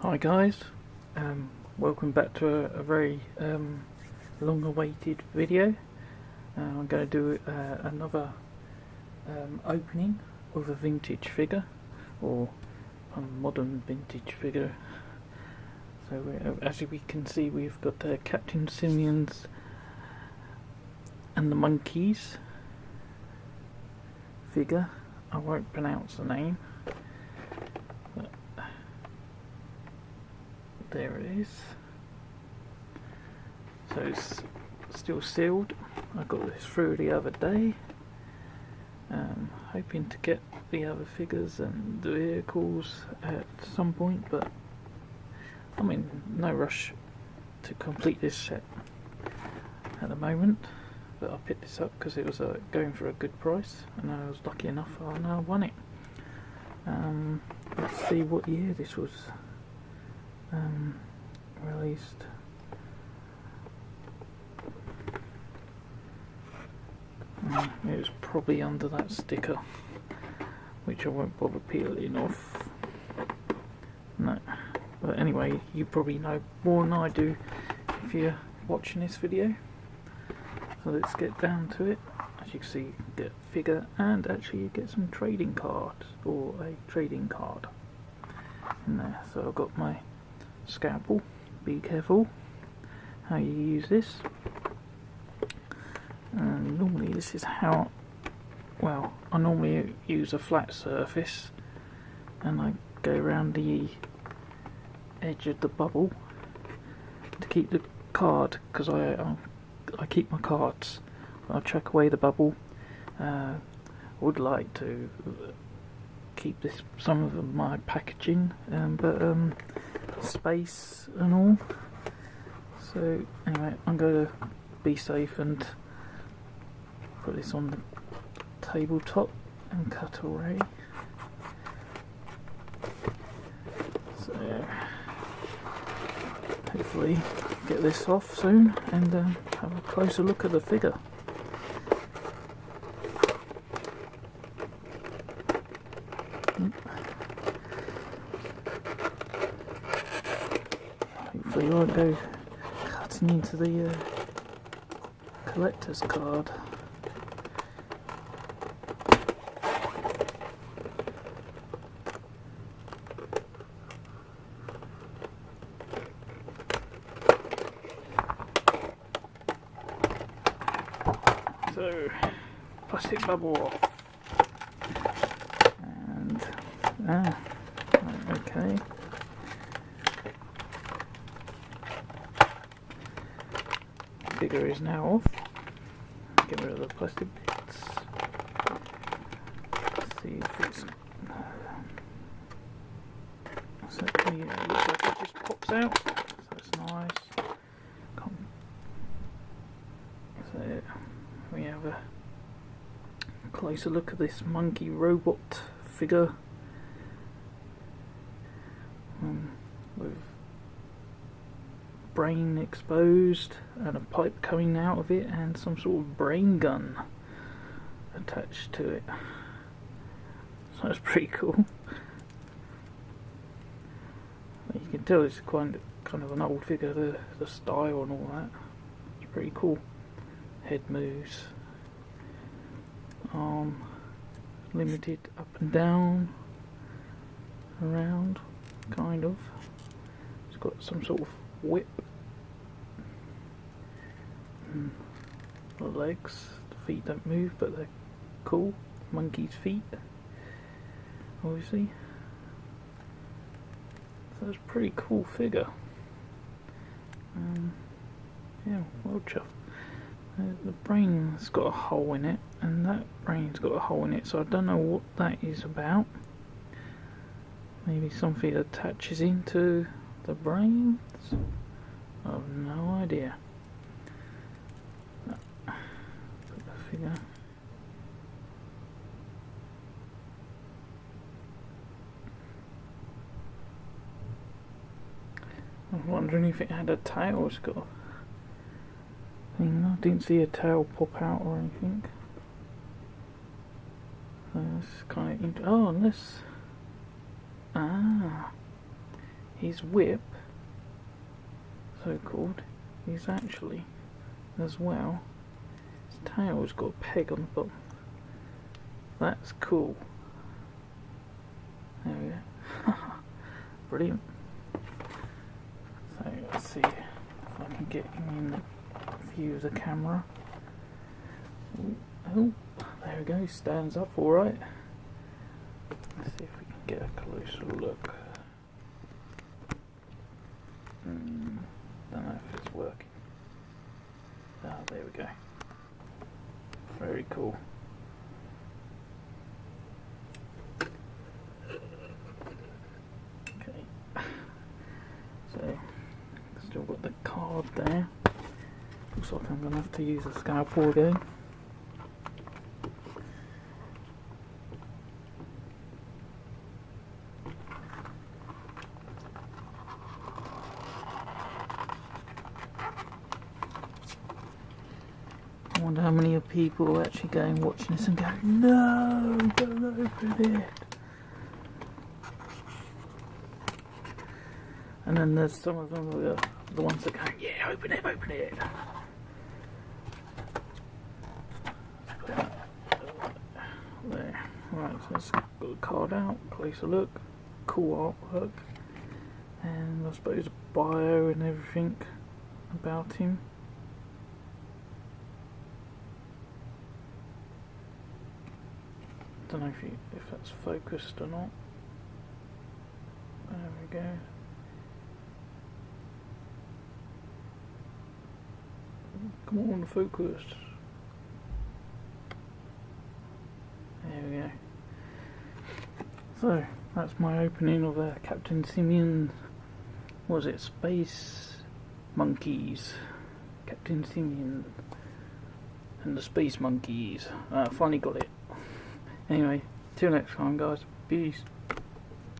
Hi guys, welcome back to a very long awaited video. I'm going to do another opening of a vintage figure, or a modern vintage figure. So as we can see, we've got Captain Simeons and the Monkeys figure. I won't pronounce the name. There it is. So it's still sealed. I got this through the other day. Hoping to get the other figures and the vehicles at some point, but I'm in no rush to complete this set at the moment. But I picked this up because it was going for a good price, and I was lucky enough and I won it. Let's see what year this was released. It was probably under that sticker, which I won't bother peeling off. No, but anyway, you probably know more than I do if you're watching this video. So let's get down to it. As you can see, you can get a figure, and actually you get some trading cards, or a trading card in there. So I've got my scalpel. Be careful how you use this. And normally this is how, well, I normally use a flat surface and I go around the edge of the bubble to keep the card, because I keep my cards. I'll chuck away the bubble. I would like to keep some of my packaging, but space and all. So anyway, I'm going to be safe and put this on the tabletop and cut away. So hopefully get this off soon and have a closer look at the figure. Hopefully you won't go cutting into the collector's card. So, plastic bubble off. And okay. Figure is now off. Get rid of the plastic bits. Let's see if it's. So yeah, it looks like it just pops out. So it's nice. So we have a closer look at this monkey robot figure with brain exposed and a pipe coming out of it and some sort of brain gun attached to it. So that's pretty cool. You can tell it's kind of an old figure, the style and all that. It's pretty cool. Head moves. Arm limited up and down, around, kind of. It's got some sort of whip. The legs, the feet don't move, but they're cool. Monkey's feet, obviously. So it's a pretty cool figure. Yeah, well chuffed. The brain's got a hole in it, and that brain's got a hole in it, so I don't know what that is about. Maybe something attaches into the brains? I have no idea. Put the figure. I was wondering if it had a tail. It's got a thing. I didn't see a tail pop out or anything. That's kind of oh, unless his whip, so called, is actually, as well, his tail's got a peg on the bottom. That's cool. There we go. Brilliant. So let's see if I can get him in the view of the camera. Oh, there we go, stands up alright. Let's see if we can get a closer look. Don't know if it's working. Ah, there we go. Very cool. Okay. So, still got the card there. Looks like I'm going to have to use a scalpel again. I wonder how many people are actually going watching this and going, no, don't open it. And then there's some of them, the ones that go, yeah, open it, open it. There. Right, so let's get the card out, closer look, cool artwork, and I suppose a bio and everything about him. Don't know if that's focused or not. There we go. Come on, focus. There we go. So that's my opening of Captain Simian. Was it Space Monkeys? Captain Simian and the Space Monkeys. Finally got it. Anyway, till next time, guys. Peace.